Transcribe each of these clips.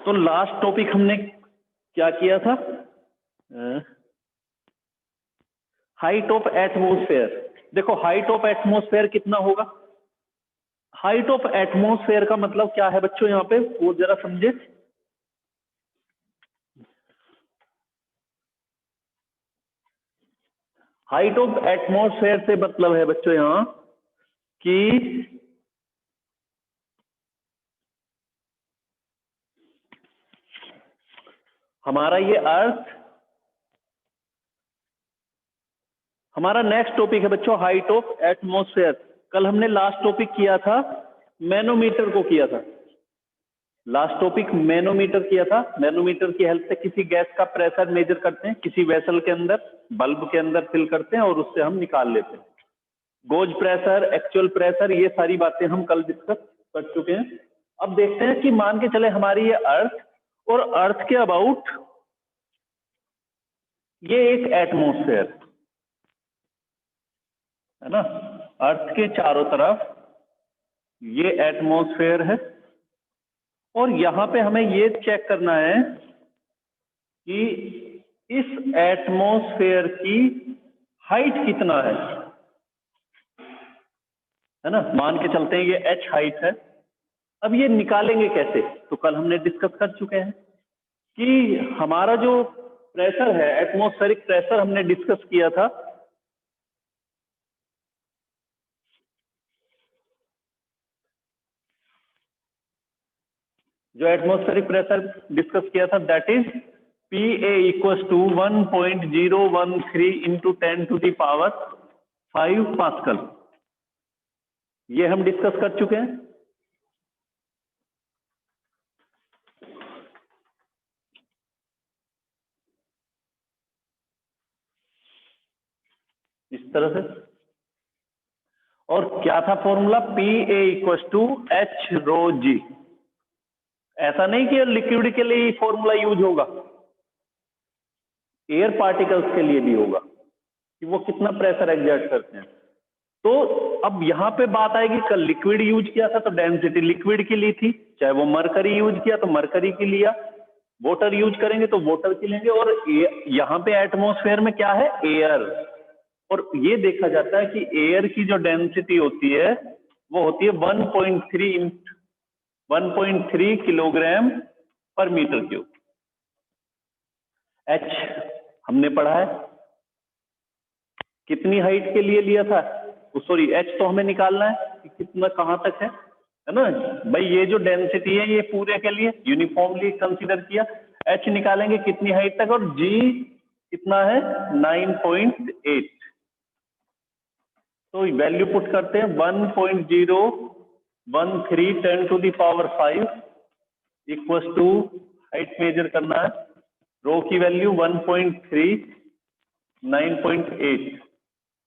तो last topic हमने क्या किया था? Height of atmosphere. देखो हाइट ऑफ एटमॉस्फेयर कितना होगा? हाइट ऑफ एटमॉस्फेयर का मतलब क्या है बच्चों, यहाँ पे वो जरा समझे। हाइट ऑफ एटमॉस्फेयर से मतलब है बच्चों यहाँ कि हमारा ये अर्थ, हमारा नेक्स्ट टॉपिक है बच्चों हाइट ऑफ एटमॉस्फेयर। कल हमने लास्ट टॉपिक किया था, मैनोमीटर को किया था। लास्ट टॉपिक मैनोमीटर किया था। मैनोमीटर की हेल्प से किसी गैस का प्रेशर मेजर करते हैं, किसी वेसल के अंदर, बल्ब के अंदर फिल करते हैं और उससे हम निकाल लेते हैं। गोज प्रेशर, एक्चुअल प्रेशर, ये सारी बातें हम कल डिस्कस कर चुके हैं। अब देखते हैं कि मान के चले हमारी ये अर्थ, और अर्थ के अबाउट ये एक एटमॉस्फेयर है ना, अर्थ के चारों तरफ ये एटमॉस्फेयर है। और यहां पे हमें ये चेक करना है कि इस एटमॉस्फेयर की हाइट कितना है ना। मान के चलते हैं ये h हाइट है। अब ये निकालेंगे कैसे? तो कल हमने डिस्कस कर चुके हैं कि हमारा जो प्रेशर है, एटमॉस्फेरिक प्रेशर हमने डिस्कस किया था। जो एटमॉस्फेरिक प्रेशर डिस्कस किया था that is PA equal to 1.013 into 10⁵ pascal. ये हम डिस्कस कर चुके हैं। इस तरह से। और क्या था formula? PA equal to H ρg। ऐसा नहीं कि लिक्विड के लिए फॉर्मूला यूज होगा, एयर पार्टिकल्स के लिए भी होगा कि वो कितना प्रेशर एग्जर्ट करते हैं। तो अब यहां पे बात आएगी, कल लिक्विड यूज किया था तो डेंसिटी लिक्विड की ली थी, चाहे वो मरकरी यूज किया तो मरकरी की लिया, वाटर यूज करेंगे तो वाटर की लेंगे। और यहां पे एटमॉस्फेयर में क्या है? एयर। और ये देखा जाता है कि एयर की जो डेंसिटी होती है वो होती है 1.3 किलोग्राम पर मीटर क्यूब। एच हमने पढ़ा है, कितनी हाइट के लिए लिया था? सॉरी, एच तो हमें निकालना है कि कितना कहां तक है ना भाई। ये जो डेंसिटी है ये पूरे के लिए यूनिफॉर्मली कंसीडर किया। एच निकालेंगे कितनी हाइट तक, और जी कितना है? 9.8। तो वैल्यू पुट करते हैं 1.013 10⁵ इक्वल टू, हाइट मेजर करना है, रो की वैल्यू 1.3 9.8।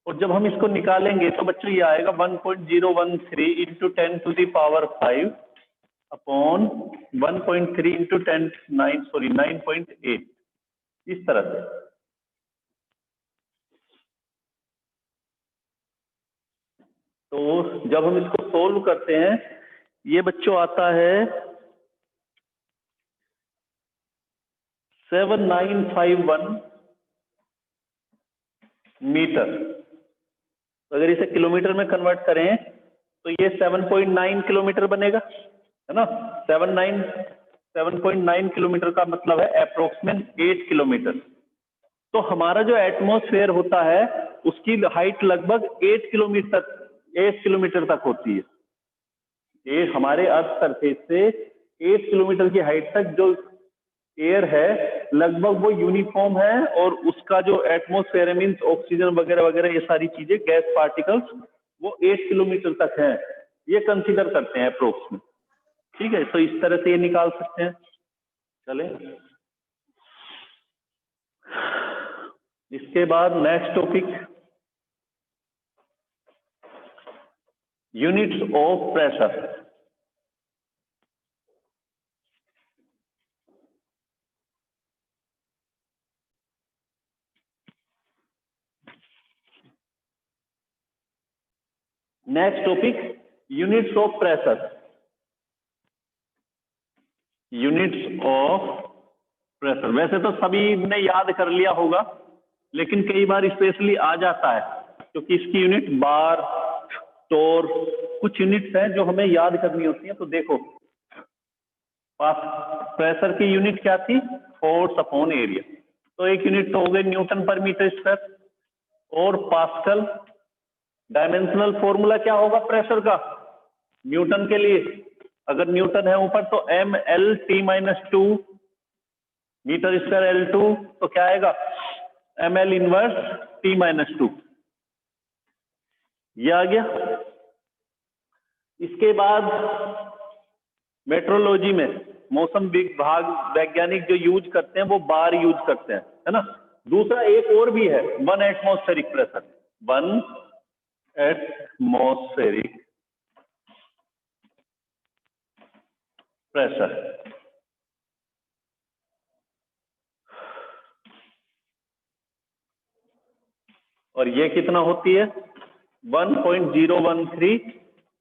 और जब हम इसको निकालेंगे तो बच्चों ये आएगा 1.013 इंटू 10⁵ अपॉन 1.3 इंटू 9.8, इस तरह से। तो जब हम इसको सोल्व करते हैं ये बच्चों आता है 7951 मीटर। अगर इसे किलोमीटर में कन्वर्ट करें तो ये 7.9 किलोमीटर बनेगा, है ना। 7.9 किलोमीटर का मतलब है अप्रोक्सीमेट 8 किलोमीटर। तो हमारा जो एटमॉस्फेयर होता है उसकी हाइट लगभग 8 किलोमीटर तक होती है। ये हमारे अर्थ सरफेस से 8 किलोमीटर की हाइट तक जो एयर है लगभग वो यूनिफॉर्म है, और उसका जो एटमॉस्फेयर मीन्स ऑक्सीजन वगैरह वगैरह ये सारी चीजें, गैस पार्टिकल्स, वो 8 किलोमीटर तक है, ये कंसीडर करते हैं अप्रोक्स में। ठीक है, तो इस तरह से ये निकाल सकते हैं। चले, इसके बाद next topic, units of pressure. Next topic, units of pressure. Units of pressure. वैसे तो सभी ने याद कर लिया होगा, लेकिन कई बार स्पेशली आ जाता है क्योंकि इसकी यूनिट बार, टोर, कुछ यूनिट्स हैं जो हमें याद करनी होती हैं। तो देखो, प्रेशर की यूनिट क्या थी? Force upon area. तो एक यूनिट तो हो गई न्यूटन पर मीटर स्क्वायर और पास्कल। डायमेंशनल फॉर्मूला क्या होगा प्रेशर का न्यूटन के लिए? अगर न्यूटन है ऊपर तो M L T minus 2 metre square L2, तो क्या आएगा? M L inverse T minus 2। ये आ गया। इसके बाद मेट्रोलॉजी में मौसम विभाग वैज्ञानिक जो यूज करते हैं वो बार यूज करते हैं, है ना। दूसरा एक और भी है, 1 एटमॉस्फेरिक प्रेशर। 1 atmospheric pressure. और ये कितना होती है? 1.013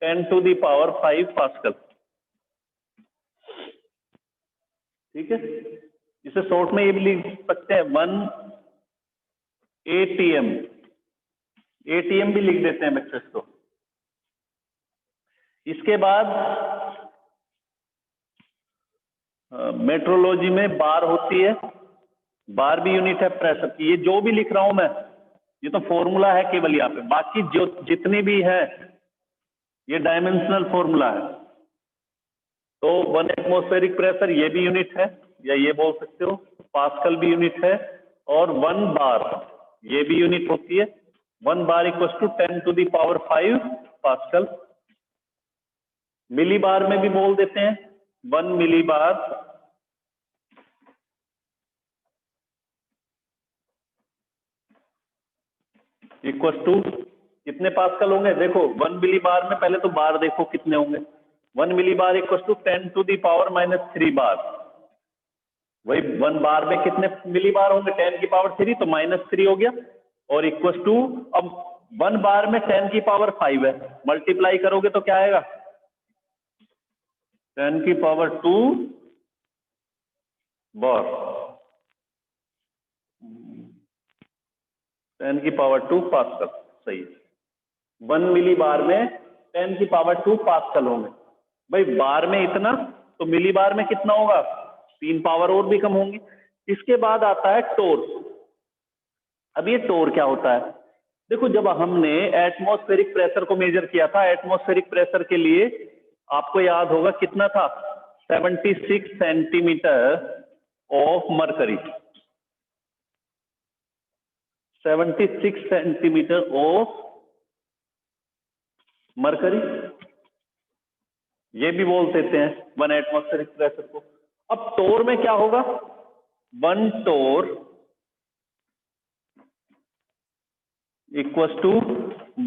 10⁵ पास्कल। ठीक है, इसे शॉर्ट में ये भी लिख सकते हैं 1 ATM। ATM भी लिख देते हैं बच्चे को। इसके बाद मेट्रोलॉजी में बार होती है। बार भी यूनिट है प्रेशर की। ये जो भी लिख रहा हूं मैं, ये तो फॉर्मूला है केवल यहाँ पे, बाकी जो जितनी भी है ये डायमेंशनल फॉर्मूला है। तो 1 एटमॉस्फेरिक प्रेशर ये भी यूनिट है, या ये बोल सकते हो पास्कल भी यूनिट है, और 1 बार ये भी यूनिट होती है। 1 बार इक्वल टू 10⁵ पास्कल। मिली बार में भी बोल देते हैं 1 मिली बार इक्वल टू कितने पास्कल होंगे? देखो 1 मिली बार में पहले तो बार देखो कितने होंगे। 1 मिली बार इक्वल टू 10⁻³ बार। वही 1 बार में कितने मिली बार होंगे? 10⁻³ तो -3 हो गया, और इक्वल टू अब 1 बार में 10⁵ है, मल्टीप्लाई करोगे तो क्या आएगा? 10⁻² बार, 10⁻² पास्कल। सही है। 1 मिली बार में 10⁻² पास्कल होंगे। भाई बार में इतना, तो मिली बार में कितना होगा? 3 पावर और भी कम होंगी। इसके बाद आता है टोर। अब ये टोर क्या होता है? देखो, जब हमने एटमॉस्फेरिक प्रेशर को मेजर किया था, एटमॉस्फेरिक प्रेशर के लिए आपको याद होगा कितना था? 76 centimetre of mercury. 76 centimetre of mercury, ये भी बोल देते हैं 1 एटमॉस्फेरिक प्रेशर को। अब टोर में क्या होगा? 1 torr equal to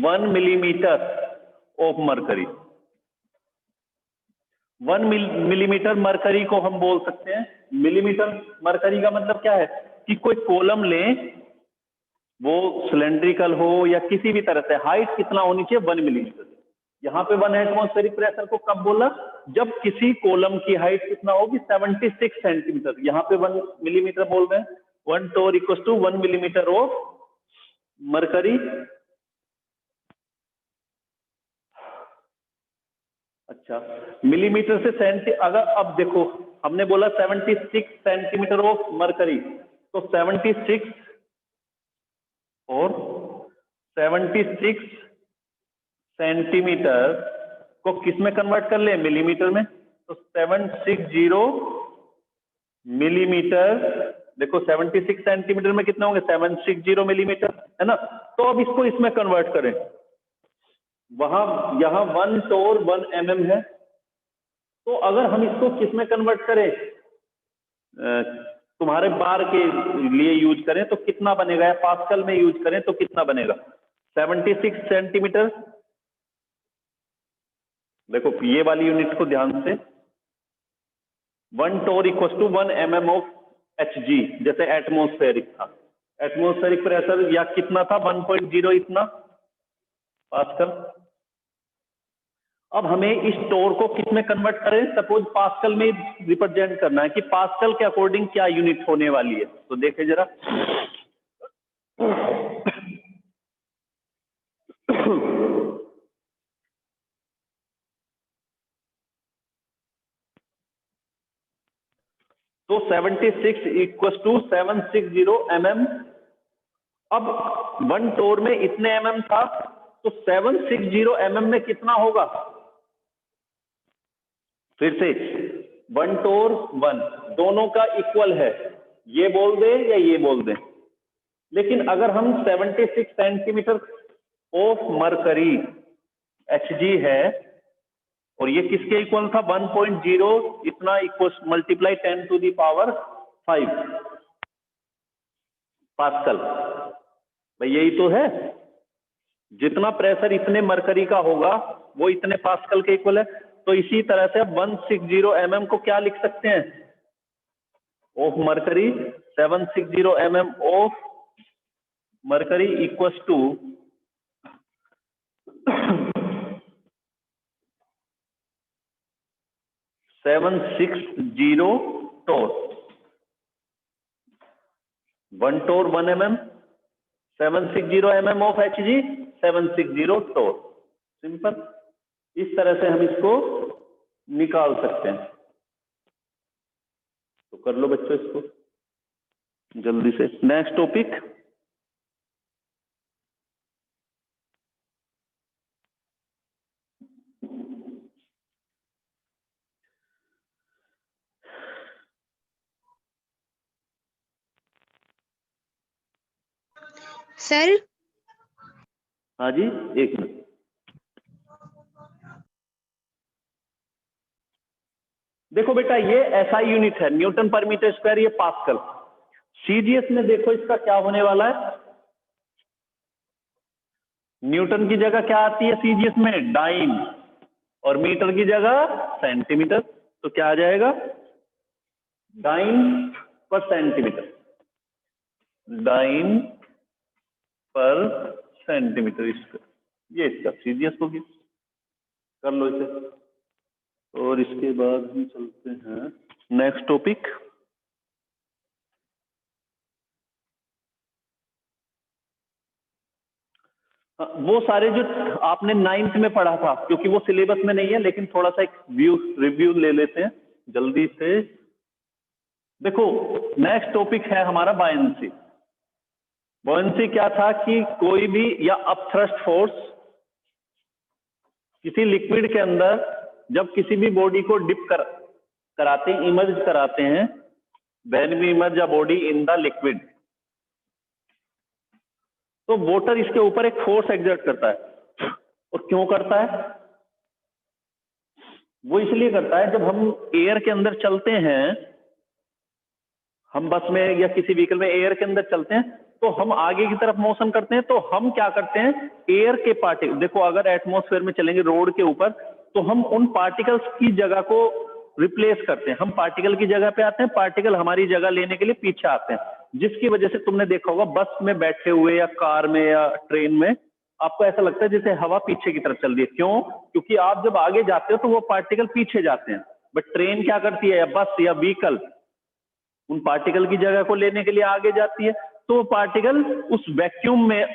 1 millimetre of mercury. 1 millimetre mercury को हम बोल सकते हैं, मिलीमीटर मरकरी का मतलब क्या है कि कोई कॉलम लें, वो सिलेंड्रिकल हो या किसी भी तरह से, हाइट कितना होनी चाहिए? 1 मिलीमीटर। यहाँ पे 1 एटमॉस्फेरिक प्रेशर को कब बोला? जब किसी कॉलम की हाइट कितना होगी? 76 सेंटीमीटर। यहाँ पे 1 मिलीमीटर बोल रहे हैं। 1 torr equal to 1 millimetre of mercury. अच्छा, मिलीमीटर से अगर अब देखो, हमने बोला 76 सेंटीमीटर ऑफ मरकरी, तो 76 और 76 सेंटीमीटर को किस में कन्वर्ट कर ले? मिलीमीटर में। तो 760 मिलीमीटर। देखो 76 सेंटीमीटर में कितने होंगे? 760 मिलीमीटर, है ना। तो अब इसको इसमें कन्वर्ट करें, वहां यहां 1 टोर 1 mm है, तो अगर हम इसको किस में कन्वर्ट करें? तुम्हारे बार के लिए यूज करें तो कितना बनेगा, या पास्कल में यूज करें तो कितना बनेगा? 76 सेंटीमीटर। देखो ये वाली यूनिट को ध्यान से, 1 torr equal to 1 mm of Hg, जैसे एटमॉस्फेरिक था। एटमॉस्फेरिक प्रेशर या कितना था? 1.0 इतना पास्कल। अब हमें इस टोर को किस में कन्वर्ट करें, सपोज पास्कल में रिप्रेजेंट करना है कि पास्कल के अकॉर्डिंग क्या यूनिट होने वाली है। तो देखें जरा, तो 76 इक्वल टू 760 mm। अब 1 टोर में इतने mm था, तो 760 mm में कितना होगा? फिर से 1 टोर 1 दोनों का इक्वल है, ये बोल दें या ये बोल दें। लेकिन अगर हम 76 सेंटीमीटर ऑफ मरकरी Hg है और ये किसके इक्वल था? 1.0 इतना equal multiply 10 to the power 5 pascal. भाई यही तो है, जितना प्रेशर इतने मरकरी का होगा वो इतने पास्कल के इक्वल है। तो इसी तरह से अब 160 mm को क्या लिख सकते हैं? Of mercury 760 mm of mercury equals to 760 torr. 1 torr 1 mm, 760 mm of Hg, 760 torr. Simple, इस तरह से हम इसको निकाल सकते हैं। तो कर लो बच्चों इसको जल्दी से। Next topic, sir. हाँ जी, एक मिनट। देखो बेटा, ये SI यूनिट है, न्यूटन पर मीटर स्क्वायर, ये पास्कल। CGS में देखो इसका क्या होने वाला है। न्यूटन की जगह क्या आती है CGS में? डाइन, और मीटर की जगह सेंटीमीटर। तो क्या आ जाएगा? डाइन पर सेंटीमीटर, डाइन पर सेंटीमीटर स्क्वायर, ये इसका CGS होगी। कर लो इसे। और इसके बाद हम चलते हैं नेक्स्ट टॉपिक। वो सारे जो आपने 9th में पढ़ा था, क्योंकि वो सिलेबस में नहीं है, लेकिन थोड़ा सा एक रिव्यू ले लेते हैं जल्दी से। देखो, नेक्स्ट टॉपिक है हमारा बायंसी। बायंसी क्या था कि कोई भी या अपथ्रस्ट फोर्स किसी लिक्विड के अंदर जब किसी भी बॉडी को डिप कराते हैं, इमर्ज कराते हैं, when we immerse a body in the liquid, तो वाटर इसके ऊपर एक फोर्स एक्सर्ट करता है। और क्यों करता है? वो इसलिए करता है, जब हम एयर के अंदर चलते हैं, हम बस में या किसी व्हीकल में एयर के अंदर चलते हैं, तो हम आगे की तरफ मोशन करते हैं, तो हम क्या करते हैं, एयर के पार्टिकल, देखो अगर एटमॉस्फेयर में चलेंगे रोड के ऊपर, तो हम उन पार्टिकल्स की जगह को रिप्लेस करते हैं। हम पार्टिकल की जगह पे आते हैं, पार्टिकल हमारी जगह लेने के लिए पीछे आते हैं, जिसकी वजह से तुमने देखा होगा बस में बैठे हुए या कार में या ट्रेन में आपको ऐसा लगता है जैसे हवा पीछे की तरफ चल रही है। क्यों? क्योंकि आप जब आगे जाते हो तो वो पार्टिकल पीछे जाते हैं। बट ट्रेन क्या करती है, या बस या व्हीकल उन पार्टिकल की जगह को लेने के लिए आगे जाती है, तो वो पार्टिकल उस वैक्यूम में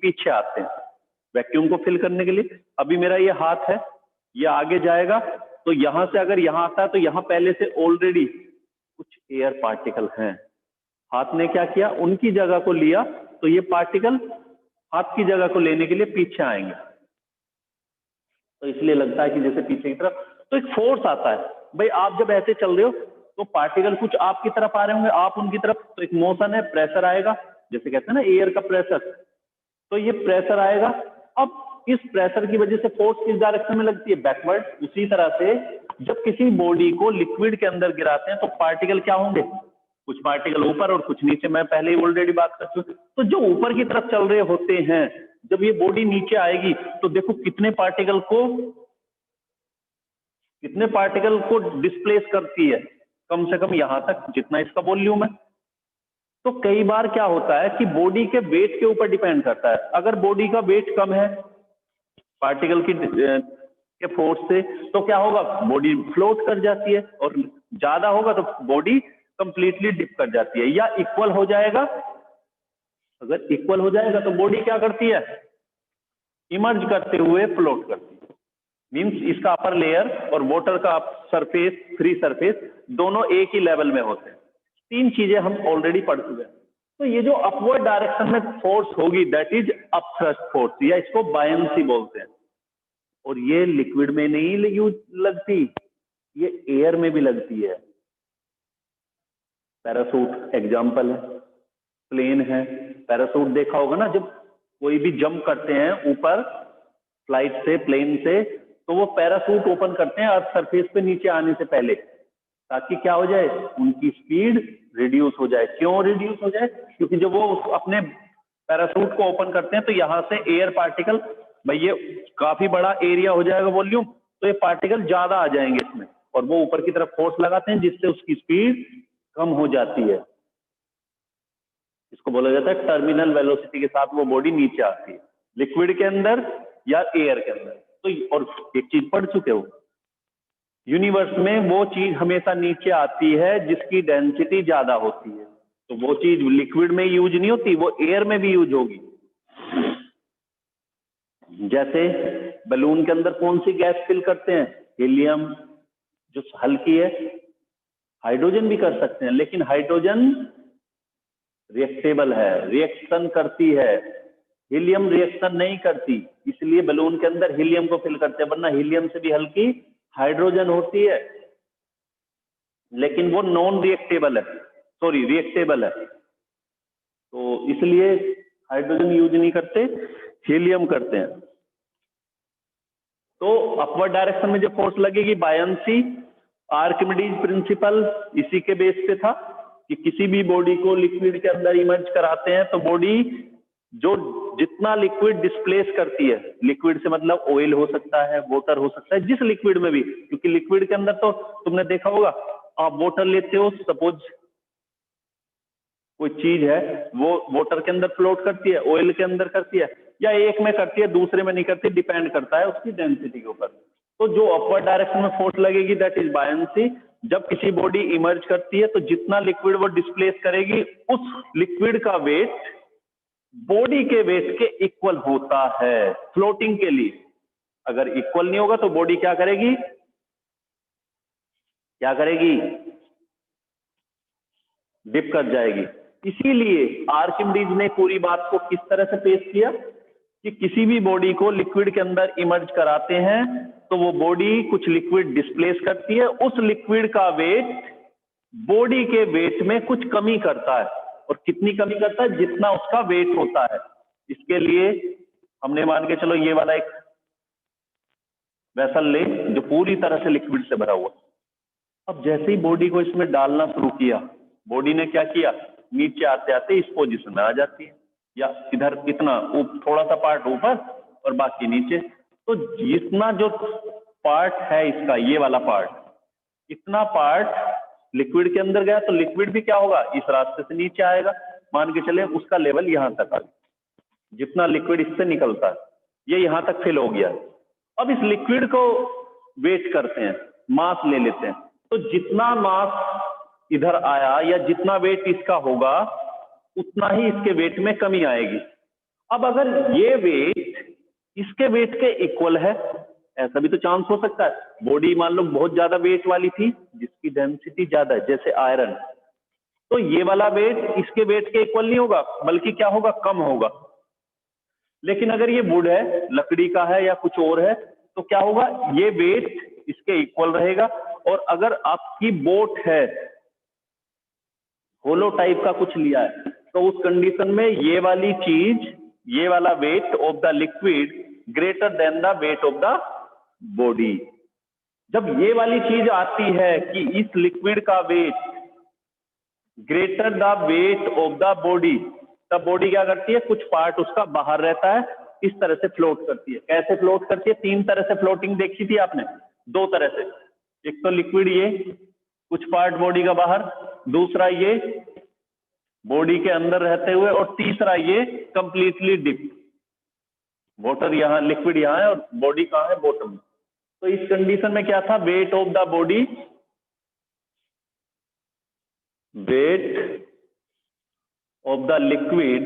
पीछे आते हैं, वैक्यूम को फिल करने के लिए। अभी मेरा ये हाथ है, ये आगे जाएगा, तो यहां से अगर यहां आता है तो यहां पहले से ऑलरेडी कुछ एयर पार्टिकल हैं। हाथ ने क्या किया, उनकी जगह को लिया, तो ये पार्टिकल हाथ की जगह को लेने के लिए पीछे आएंगे। तो इसलिए लगता है कि जैसे पीछे की तरफ, तो एक फोर्स आता है। भाई आप जब ऐसे चल रहे हो तो पार्टिकल कुछ आपकी तरफ आ रहे होंगे, आप उनकी तरफ, तो एक मोशन है, प्रेशर आएगा, जैसे कहते हैं ना एयर का प्रेशर, तो ये प्रेशर आएगा। अब इस प्रेशर की वजह से फोर्स किस डायरेक्शन में लगती है, बैकवर्ड। उसी तरह से जब किसी बॉडी को लिक्विड के अंदर गिराते हैं तो पार्टिकल क्या होंगे, कुछ पार्टिकल ऊपर और कुछ नीचे। मैं पहले ही ऑलरेडी बात कर चुका। तो जो ऊपर की तरफ चल रहे होते हैं, जब ये बॉडी नीचे आएगी तो देखो कितने पार्टिकल को डिस्प्लेस करती है, कम से कम यहां तक जितना इसका वॉल्यूम है। तो कई बार क्या होता है कि बॉडी के वेट के ऊपर डिपेंड करता है। अगर बॉडी का वेट कम है, पार्टिकल की के फोर्स से, तो क्या होगा, बॉडी फ्लोट कर जाती है, और ज्यादा होगा तो बॉडी कंप्लीटली डिप कर जाती है। या इक्वल हो जाएगा, अगर इक्वल हो जाएगा तो बॉडी क्या करती है, इमर्ज करते हुए फ्लोट करती है। मींस इसका अपर लेयर और वाटर का सरफेस, फ्री सरफेस, दोनों एक ही लेवल में होते हैं। तीन चीजें हम ऑलरेडी पढ़ चुके हैं। तो ये जो अपवर्ड डायरेक्शन में फोर्स होगी, दैट इज अपथ्रस्ट फोर्स, या इसको बायंसी बोलते हैं। और ये लिक्विड में नहीं लगती, ये एयर में भी लगती है। पैरासूट एग्जाम्पल है, प्लेन है। पैरासूट देखा होगा ना, जब कोई भी जंप करते हैं ऊपर फ्लाइट से, प्लेन से, तो वो पैरासूट ओपन करते हैं अर्थ सरफेस पे नीचे आने से पहले, ताकि क्या हो जाए, उनकी स्पीड रिड्यूस हो जाए। क्यों रिड्यूस हो जाए, क्योंकि जब वो अपने पैरासूट को ओपन करते हैं तो यहां से एयर पार्टिकल, भाई ये काफी बड़ा एरिया हो जाएगा वॉल्यूम, तो ये पार्टिकल ज्यादा आ जाएंगे इसमें, और वो ऊपर की तरफ फोर्स लगाते हैं, जिससे उसकी स्पीड कम हो जाती है। इसको बोला जाता है टर्मिनल वेलोसिटी के साथ वो बॉडी नीचे आती है, लिक्विड के अंदर या एयर के अंदर। तो और एक चीज पढ़ चुके हो, यूनिवर्स में वो चीज हमेशा नीचे आती है जिसकी डेंसिटी ज्यादा होती है। तो वो चीज लिक्विड में यूज नहीं होती, वो एयर में भी यूज होगी। जैसे बलून के अंदर कौन सी गैस फिल करते हैं, हीलियम, जो हल्की है। हाइड्रोजन भी कर सकते हैं, लेकिन हाइड्रोजन रिएक्टेबल है, रिएक्शन करती है। हीलियम रिएक्शन नहीं करती, इसलिए बलून के अंदर हीलियम को फिल करते हैं, वरना हीलियम से भी हल्की हाइड्रोजन होती है, लेकिन वो नॉन रिएक्टेबल है, सॉरी रिएक्टेबल है। तो इसलिए हाइड्रोजन यूज नहीं करते, हीलियम करते हैं। तो अपवर्ड डायरेक्शन में जो फोर्स लगेगी, बायंसी, आर्किमिडीज प्रिंसिपल इसी के बेस पे था कि किसी भी बॉडी को लिक्विड के अंदर इमर्ज कराते हैं तो बॉडी जो जितना लिक्विड डिस्प्लेस करती है, लिक्विड से मतलब ऑयल हो सकता है, वाटर हो सकता है, जिस लिक्विड में भी, क्योंकि लिक्विड के अंदर तो तुमने देखा होगा, आप वाटर लेते हो, सपोज कोई चीज है, वो वाटर के अंदर फ्लोट करती है, ऑयल के अंदर करती है, या एक में करती है दूसरे में नहीं करती, डिपेंड करता है उसकी डेंसिटी के ऊपर। तो जो अपवर्ड डायरेक्शन में फोर्स लगेगी, दैट इज बायंसी। जब किसी बॉडी इमर्ज करती है तो जितना लिक्विड वो डिस्प्लेस करेगी, उस लिक्विड का वेट बॉडी के वेट के इक्वल होता है फ्लोटिंग के लिए। अगर इक्वल नहीं होगा तो बॉडी क्या करेगी, क्या करेगी, डिप कर जाएगी। इसीलिए आर्किमिडीज ने पूरी बात को किस तरह से पेश किया कि किसी भी बॉडी को लिक्विड के अंदर इमर्ज कराते हैं तो वो बॉडी कुछ लिक्विड डिस्प्लेस करती है, उस लिक्विड का वेट बॉडी के वेट में कुछ कमी करता है। और कितनी कमी करता है, जितना उसका वेट होता है। इसके लिए हमने मान के चलो ये वाला एक वेसल ले जो पूरी तरह से लिक्विड से भरा हुआ। अब जैसे ही बॉडी को इसमें डालना शुरू किया, बॉडी ने क्या किया, नीचे आते आते इस पोजीशन में आ जाती है, या इधर इतना थोड़ा सा पार्ट ऊपर और बाकी नीचे। तो जितना जो पार्ट है इसका, ये वाला पार्ट, इतना पार्ट लिक्विड के अंदर गया तो लिक्विड भी क्या होगा, इस रास्ते से नीचे आएगा। मान के चले उसका लेवल यहां तक आ गया, जितना लिक्विड इससे निकलता है ये यहां तक फिल हो गया। अब इस लिक्विड को वेट करते हैं, मास ले लेते हैं, तो जितना मास इधर आया या जितना वेट इसका होगा उतना ही इसके वेट में कमी आएगी। अब अगर ये वेट इसके वेट के इक्वल है, ऐसा भी तो चांस हो सकता है, बॉडी मान लो बहुत ज्यादा वेट वाली थी जिसकी डेंसिटी ज्यादा है, जैसे आयरन, तो ये वाला वेट इसके वेट के इक्वल नहीं होगा, बल्कि क्या होगा, कम होगा। लेकिन अगर ये वुड है, लकड़ी का है या कुछ और है, तो क्या होगा, ये वेट इसके इक्वल रहेगा। और अगर आपकी बोट है, होलो टाइप का कुछ लिया है, तो उस कंडीशन में ये वाली चीज, ये वाला wait of the liquid greater than the weight of the body. जब ये वाली चीज आती है कि इस लिक्विड का weight greater the weight of the body, तब बॉडी क्या करती है, कुछ पार्ट उसका बाहर रहता है, इस तरह से फ्लोट करती है। कैसे फ्लोट करती है, तीन तरह से फ्लोटिंग देखी थी आपने, दो तरह से, एक तो लिक्विड ये कुछ पार्ट बॉडी का बाहर, दूसरा ये बॉडी के अंदर रहते हुए, और तीसरा ये कंप्लीटली डिप, वाटर यहाँ, लिक्विड यहाँ है और बॉडी कहाँ है, बॉटम में। तो इस कंडीशन में क्या था, wait of the body, wait of the liquid,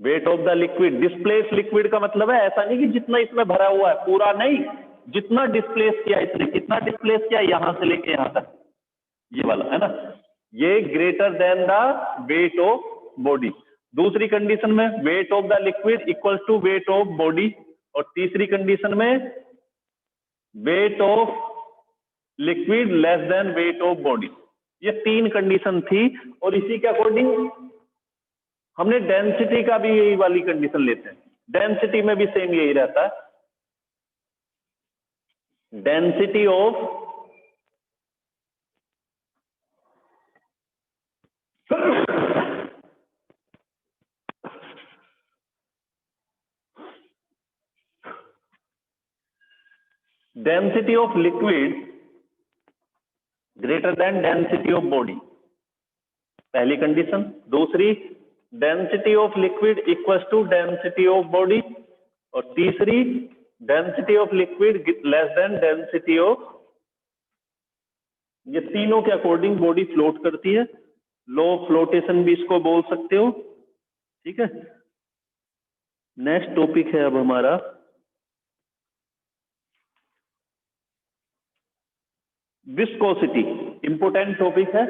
wait of the liquid, displace liquid का मतलब है ऐसा नहीं कि जितना इसमें भरा हुआ है पूरा नहीं, जितना डिस्प्लेस किया इसने, कितना डिस्प्लेस किया यहां से लेके यहां तक, ये वाला है ना, ये greater than the weight of body. दूसरी कंडीशन में weight of the liquid equal to weight of body, और तीसरी कंडीशन में weight of liquid less than weight of body. ये तीन कंडीशन थी, और इसी के अकॉर्डिंग हमने डेंसिटी का भी यही वाली कंडीशन लेते हैं। डेंसिटी में भी सेम यही रहता है, density of density of liquid greater than density of body, पहली कंडीशन। दूसरी, density of liquid equals to density of body, और तीसरी, density of liquid less than density of, ये तीनों के अकॉर्डिंग बॉडी फ्लोट करती है। लो फ्लोटेशन भी इसको बोल सकते हो, ठीक है। नेक्स्ट टॉपिक है अब हमारा विस्कोसिटी, इंपोर्टेंट टॉपिक है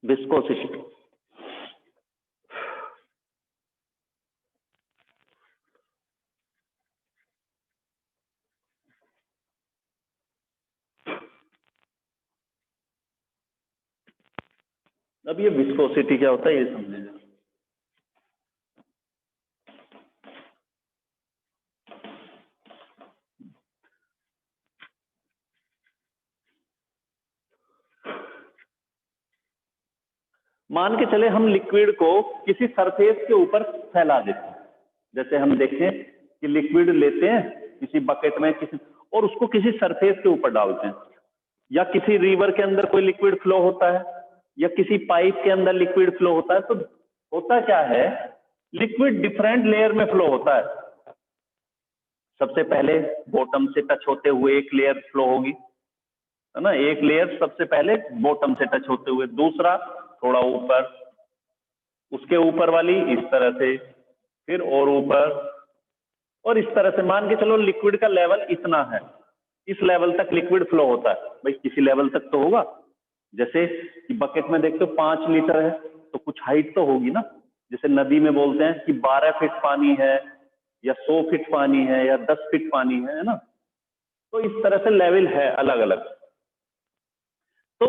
विस्कोसिटी। अब ये विस्कोसिटी क्या होता है ये समझेंगे। मान के चले हम लिक्विड को किसी सरफेस के ऊपर फैला देते हैं, जैसे हम देखें कि लिक्विड लेते हैं किसी बकेट में किसी, और उसको किसी सरफेस के ऊपर डालते हैं, या किसी रिवर के अंदर कोई लिक्विड फ्लो होता है, या किसी पाइप के अंदर लिक्विड फ्लो होता है। तो होता क्या है, लिक्विड डिफरेंट लेयर में फ्लो होता है। सबसे पहले बॉटम से टच होते हुए एक लेयर फ्लो होगी, है ना, एक लेयर सबसे पहले बॉटम से टच होते हुए, दूसरा थोड़ा ऊपर, उसके ऊपर वाली इस तरह से, फिर और ऊपर, और इस तरह से। मान के चलो लिक्विड का लेवल इतना है, इस लेवल तक लिक्विड फ्लो होता है, भाई किसी लेवल तक तो होगा। जैसे कि बकेट में देखते हो 5 लीटर है, तो कुछ हाइट तो होगी ना। जैसे नदी में बोलते हैं कि 12 फीट पानी है, या 100 फीट पानी है, या 10 फीट पानी है ना। तो इस तरह से लेवल है अलग अलग। तो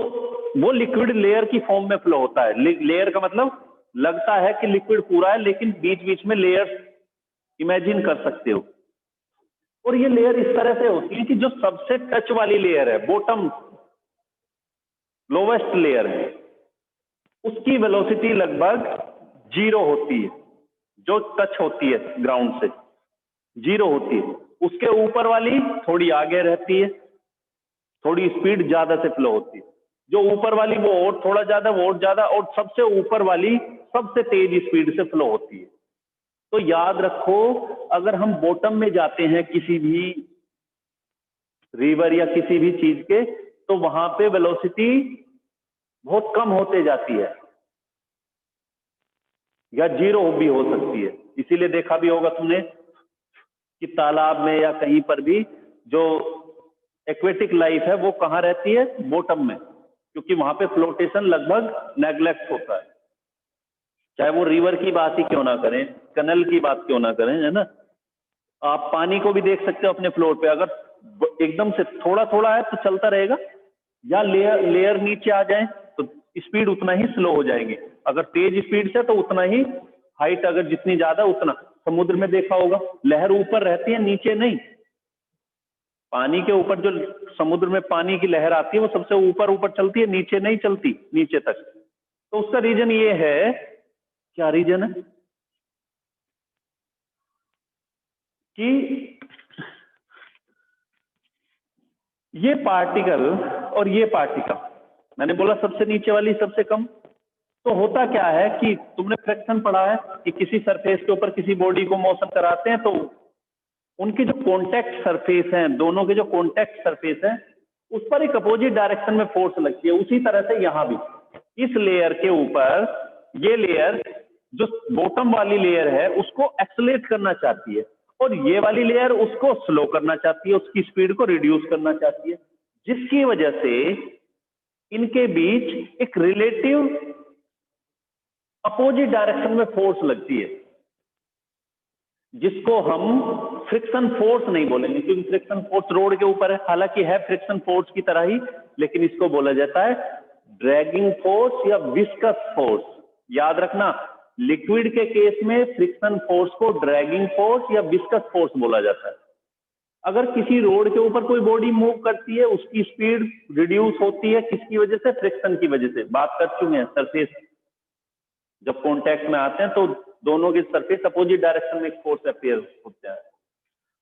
वो लिक्विड लेयर की फॉर्म में फ्लो होता है। लेयर का मतलब लगता है कि लिक्विड पूरा है, लेकिन बीच बीच में लेयर्स इमेजिन कर सकते हो। और ये लेयर इस तरह से होती है कि जो सबसे टच वाली लेयर है, बॉटम लोवेस्ट लेयर है, उसकी वेलोसिटी लगभग 0 होती है, जो टच होती है ग्राउंड से 0 होती है। उसके ऊपर वाली थोड़ी आगे रहती है, थोड़ी स्पीड ज्यादा से फ्लो होती है। जो ऊपर वाली वो और थोड़ा ज्यादा, वो और ज्यादा, और सबसे ऊपर वाली सबसे तेज स्पीड से फ्लो होती है। तो याद रखो, अगर हम बॉटम में जाते हैं किसी भी रिवर या किसी भी चीज के, तो वहां पे वेलोसिटी बहुत कम होते जाती है, या 0 भी हो सकती है। इसीलिए देखा भी होगा तुमने कि तालाब में या कहीं पर भी जो एक्वेटिक लाइफ है वो कहाँ रहती है, बॉटम में, क्योंकि वहां पे फ्लोटेशन लगभग नेग्लेक्ट होता है। चाहे वो रिवर की बात ही क्यों ना करें, कनल की बात क्यों ना करें, है ना। आप पानी को भी देख सकते हो अपने फ्लोर पे, अगर एकदम से थोड़ा थोड़ा है तो चलता रहेगा, या लेयर नीचे आ जाए तो स्पीड उतना ही स्लो हो जाएगी। अगर तेज स्पीड से तो उतना ही हाइट, अगर जितनी ज्यादा उतना। समुद्र में देखा होगा लहर ऊपर रहती है, नीचे नहीं। पानी के ऊपर जो समुद्र में पानी की लहर आती है वो सबसे ऊपर ऊपर चलती है, नीचे नहीं चलती, नीचे तक। तो उसका रीजन ये है, क्या रीजन है कि ये पार्टिकल और ये पार्टिकल, मैंने बोला सबसे नीचे वाली सबसे कम। तो होता क्या है कि तुमने फ्रिक्शन पढ़ा है कि किसी सरफेस के ऊपर किसी बॉडी को मोशन कराते हैं तो उनकी जो कॉन्टैक्ट सरफेस हैं, दोनों के जो कॉन्टैक्ट सरफेस हैं, उस पर एक अपोजिट डायरेक्शन में फोर्स लगती है। उसी तरह से यहां भी इस लेयर के ऊपर ये लेयर जो बॉटम वाली लेयर है उसको एक्सलेट करना चाहती है, और ये वाली लेयर उसको स्लो करना चाहती है, उसकी स्पीड को रिड्यूस करना चाहती है, जिसकी वजह से इनके बीच एक रिलेटिव अपोजिट डायरेक्शन में फोर्स लगती है, जिसको हम फ्रिक्शन फोर्स नहीं बोलेंगे, क्योंकि फ्रिक्शन फोर्स रोड के ऊपर है, हालांकि है फ्रिक्शन फोर्स की तरह ही, लेकिन इसको बोला जाता है ड्रैगिंग फोर्स या विस्कस फोर्स। याद रखना, लिक्विड के केस में फ्रिक्शन फोर्स को ड्रैगिंग फोर्स या विस्कस फोर्स बोला जाता है। अगर किसी रोड के ऊपर कोई बॉडी मूव करती है, उसकी स्पीड रिड्यूस होती है, किसकी वजह से? फ्रिक्शन की वजह से। बात कर चुके हैं, सरफेस जब कांटेक्ट में आते हैं तो दोनों के सरफेस अपोजिट डायरेक्शन में फोर्स अपेयर होता है।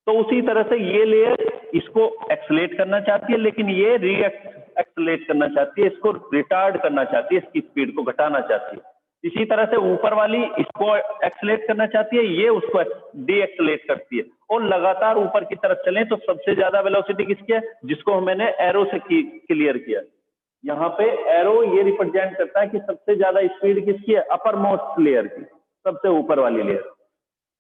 तो उसी तरह से ये लेयर इसको एक्सलेट करना चाहती है, लेकिन ये एक्सलेट करना चाहती है, इसको रिटार्ड करना चाहती है, इसकी स्पीड को घटाना चाहती है। इसी तरह से ऊपर वाली इसको एक्सलेट करना चाहती है, ये उसको डी एक्सलेट करती है, और लगातार ऊपर की तरफ चलें तो सबसे ज्यादा वेलोसिटी किसकी है? जिसको मैंने एरो से क्लियर किया। यहाँ पे एरो ये रिप्रेजेंट करता है कि सबसे ज्यादा स्पीड किसकी है? अपर मोस्ट लेयर की, सबसे ऊपर वाली लेयर।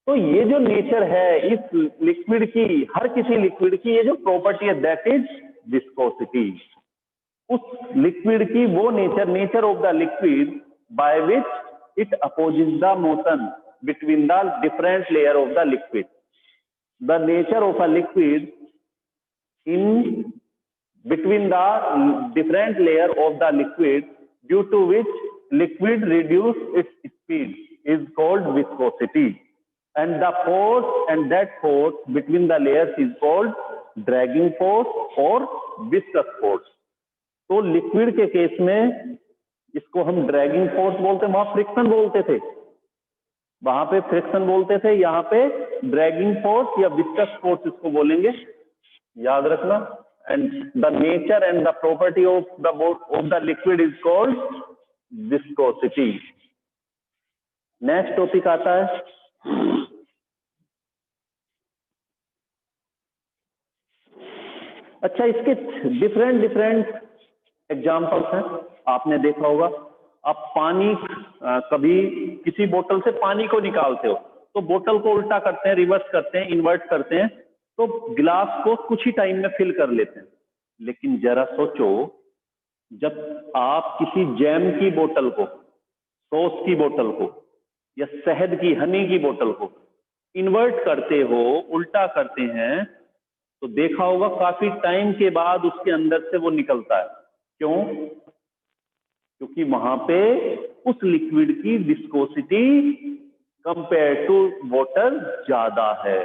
तो ये जो नेचर है इस लिक्विड की, हर किसी लिक्विड की ये जो प्रॉपर्टी है, दैट इज विस्कोसिटी। उस लिक्विड की वो nature of the liquid by which it opposes the motion between the different layer of the liquid. The nature of a liquid in between the different layer of the liquid due to which liquid reduce its speed is called viscosity, and the force and that force between the layers is called dragging force or viscous force। तो liquid के case में इसको हम dragging force बोलते हैं, वहां friction बोलते थे, वहां पे फ्रिक्शन बोलते थे, यहाँ पे ड्रैगिंग फोर्स या विस्कस फोर्स इसको बोलेंगे, याद रखना। And the nature and the property of the liquid is called viscosity। Next topic आता है अच्छा, इसके डिफरेंट एग्जांपल्स हैं। आपने देखा होगा, आप पानी कभी किसी बोतल से पानी को निकालते हो तो बोतल को उल्टा करते हैं, रिवर्स करते हैं, इन्वर्ट करते हैं, तो गिलास को कुछ ही टाइम में फिल कर लेते हैं। लेकिन जरा सोचो, जब आप किसी जैम की बोतल को, सॉस की बोतल को, या शहद की, हनी की बोतल को इन्वर्ट करते हो, उल्टा करते हैं, तो देखा होगा काफी टाइम के बाद उसके अंदर से वो निकलता है। क्यों? क्योंकि वहां पे उस लिक्विड की विस्कोसिटी कंपेयर टू वाटर ज्यादा है।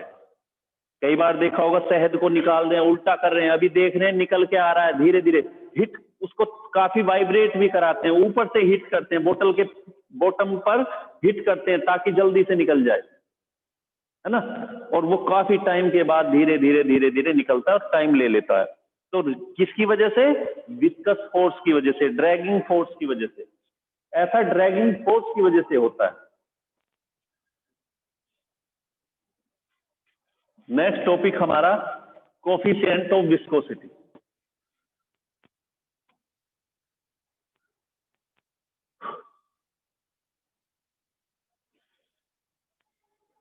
कई बार देखा होगा, शहद को निकाल रहे हैं, उल्टा कर रहे हैं, अभी देख रहे हैं निकल के आ रहा है, धीरे धीरे हिट, उसको काफी वाइब्रेट भी कराते हैं, ऊपर से हिट करते हैं, बोतल के बॉटम पर हिट करते हैं ताकि जल्दी से निकल जाए, है ना। और वो काफी टाइम के बाद धीरे धीरे निकलता है और टाइम ले लेता है। तो किसकी वजह से? विस्कस फोर्स की वजह से, ड्रैगिंग फोर्स की वजह से। ऐसा ड्रैगिंग फोर्स की वजह से होता है। नेक्स्ट टॉपिक हमारा कोफिशिएंट ऑफ विस्कोसिटी।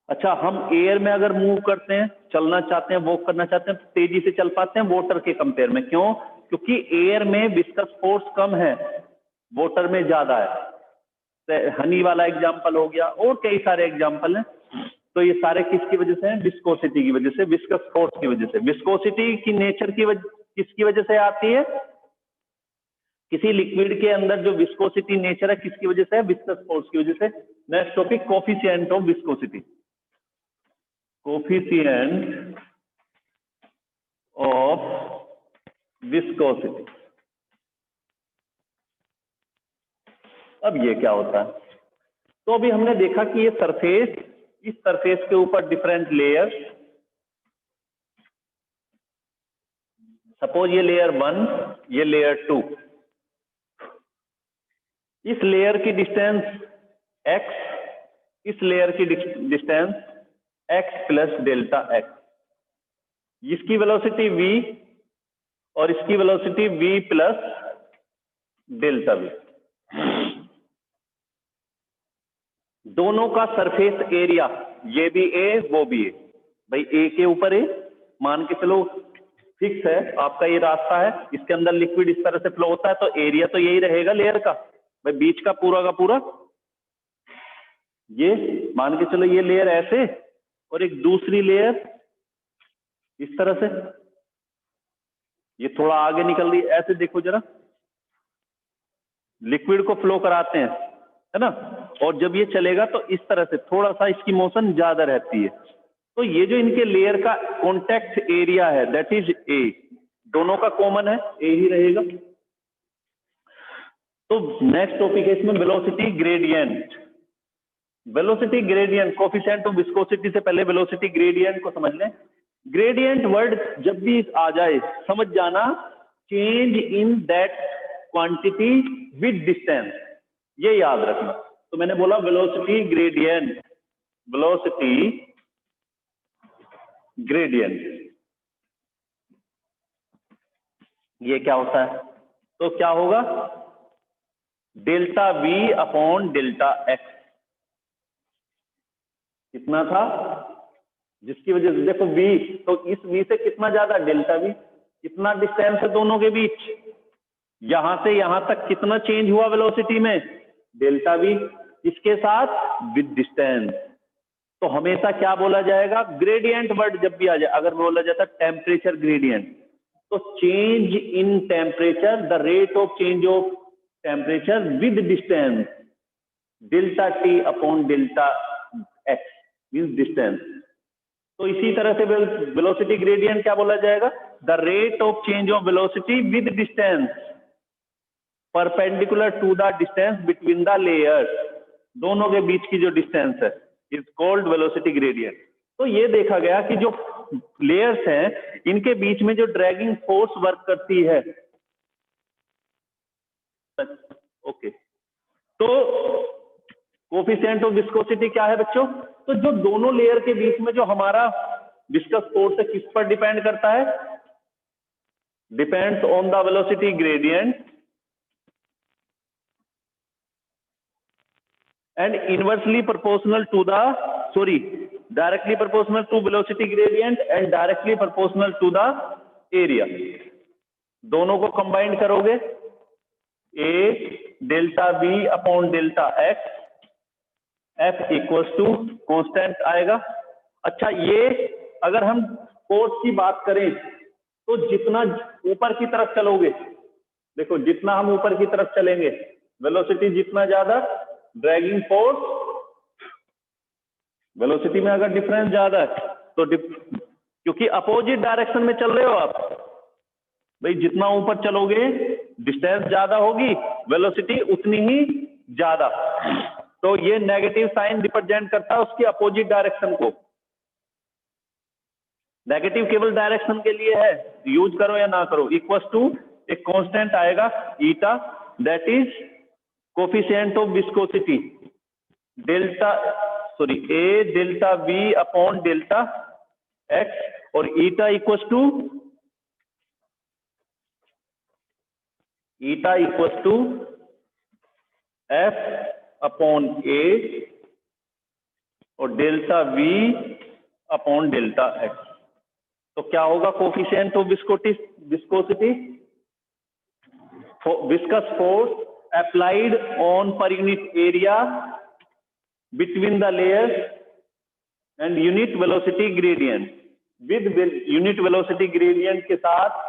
अच्छा, हम एयर में अगर मूव करते हैं, चलना चाहते हैं, वॉक करना चाहते हैं, तो तेजी से चल पाते हैं वाटर के कंपेयर में। क्यों? क्योंकि एयर में विस्कस फोर्स कम है, वाटर में ज्यादा है। हनी वाला एग्जांपल हो गया, और कई सारे एग्जांपल हैं। तो ये सारे किसकी वजह से हैं? विस्कोसिटी की वजह से, विस्कस फोर्स की वजह से। विस्कोसिटी की नेचर की किसकी वजह से आती है? किसी लिक्विड के अंदर जो विस्कोसिटी नेचर है किसकी वजह से है? विस्कस फोर्स की वजह से। Next topic, coefficient of viscosity. Coefficient of viscosity. अब ये क्या होता है? तो अभी हमने देखा कि ये सरफेस, इस सरफेस के ऊपर डिफरेंट लेयर, सपोज ये लेयर 1, ये लेयर 2, इस लेयर की डिस्टेंस x, इस लेयर की distance x plus delta x। इसकी वेलोसिटी v और इसकी velocity v plus delta v। दोनों का सरफेस एरिया, ये भी a वो भी a, भाई a के ऊपर a मान के चलो फिक्स है, आपका ये रास्ता है, इसके अंदर लिक्विड इस तरह से फ्लो होता है, तो एरिया तो यही रहेगा लेयर का, भाई बीच का पूरा ये मान के चलो ये लेयर ऐसे और एक दूसरी लेयर इस तरह से, ये थोड़ा आगे निकल रही है, ऐसे देखो जरा, लिक्विड को फ्लो कराते हैं, है ना, और जब ये चलेगा तो इस तरह से थोड़ा सा इसकी मोशन ज्यादा रहती है। तो ये जो इनके लेयर का कॉन्टेक्ट एरिया है दैट इज ए, दोनों का कॉमन है ए ही रहेगा। तो नेक्स्ट टॉपिक है इसमें velocity gradient. Velocity gradient, coefficient of viscosity से पहले वेलोसिटी ग्रेडियंट को समझ लें। ग्रेडियंट वर्ड जब भी आ जाए समझ जाना, change in that quantity with distance, ये याद रखना। तो मैंने बोला वेलोसिटी ग्रेडियंट, वेलोसिटी ग्रेडियंट ये क्या होता है? तो क्या होगा, delta V upon delta x. कितना था, जिसकी वजह से देखो v, तो इस v से कितना ज्यादा, डेल्टा v, कितना डिस्टेंस है दोनों के बीच, यहां से यहां तक कितना चेंज हुआ वेलोसिटी में, डेल्टा v, इसके साथ विद डिस्टेंस। तो हमेशा क्या बोला जाएगा, ग्रेडियंट वर्ड जब भी आ जाए, अगर बोला जाता टेम्परेचर ग्रेडियंट, तो change in temperature, the rate of change of temperature with distance, delta T upon delta X means distance. तो इसी तरह से वेलोसिटी ग्रेडियंट क्या बोला जाएगा, the rate of change of velocity with distance perpendicular to the distance between the layers, दोनों के बीच की जो डिस्टेंस है इज कॉल्ड वेलोसिटी ग्रेडियंट। तो ये देखा गया कि जो लेयर्स हैं इनके बीच में जो ड्रैगिंग फोर्स वर्क करती है, ओके, तो कोफिशिएंट ऑफ विस्कोसिटी क्या है बच्चों, तो जो दोनों लेयर के बीच में जो हमारा विस्कस फोर्स है किस पर डिपेंड करता है, depends on the velocity gradient and inversely proportional to the, directly proportional to velocity gradient and directly proportional to the area। दोनों को कंबाइन करोगे, a delta B upon delta X, F equals to constant आएगा। अच्छा, ये अगर हम force की बात करें तो जितना ऊपर की तरफ चलोगे, देखो जितना हम ऊपर की तरफ चलेंगे वेलोसिटी जितना ज्यादा, ड्रैगिंग फोर्स वेलोसिटी में अगर डिफरेंस ज्यादा है तो क्योंकि अपोजिट डायरेक्शन में चल रहे हो आप, भाई जितना ऊपर चलोगे डिस्टेंस ज्यादा होगी, वेलोसिटी उतनी ही ज्यादा। तो ये नेगेटिव साइन रिप्रेजेंट करता है उसकी अपोजिट डायरेक्शन को। नेगेटिव केवल डायरेक्शन के लिए है, यूज करो या ना करो। इक्वल्स टू एक कांस्टेंट आएगा eta, that is coefficient of viscosity, delta A delta V upon delta X, और eta equals to F upon A और delta V upon delta X. तो क्या होगा coefficient of viscosity, viscous force applied on per unit area between the layers and unit velocity gradient, with unit velocity gradient के साथ